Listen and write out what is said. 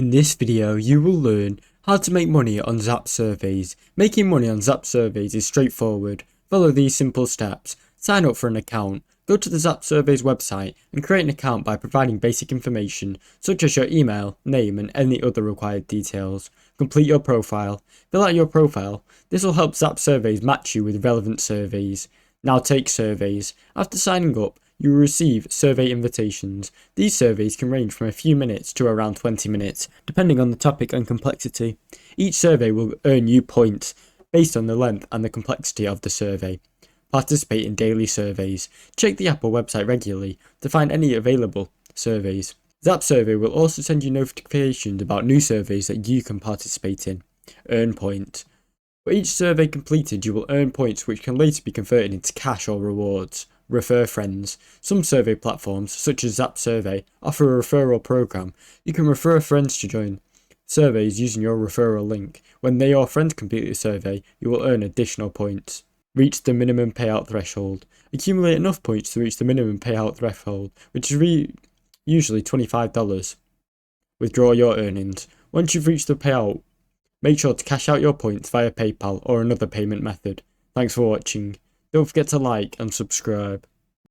In this video, you will learn how to make money on Zap surveys. Making money on Zap surveys is straightforward. Follow these simple steps. Sign up for an account. Go to the Zap surveys website and create an account by providing basic information such as your email, name and any other required details. Complete your profile. Fill out your profile. This will help Zap surveys match you with relevant surveys. Now take surveys. After signing up, you will receive survey invitations. These surveys can range from a few minutes to around 20 minutes, depending on the topic and complexity. Each survey will earn you points based on the length and the complexity of the survey. Participate in daily surveys. Check the app or website regularly to find any available surveys. Zap Survey will also send you notifications about new surveys that you can participate in. Earn points. For each survey completed, you will earn points which can later be converted into cash or rewards. Refer friends. Some survey platforms, such as Zap Survey, offer a referral program. You can refer friends to join surveys using your referral link. When they or friends complete the survey, you will earn additional points. Reach the minimum payout threshold. Accumulate enough points to reach the minimum payout threshold, which is usually $25. Withdraw your earnings. Once you've reached the payout, make sure to cash out your points via PayPal or another payment method. Thanks for watching. Don't forget to like and subscribe.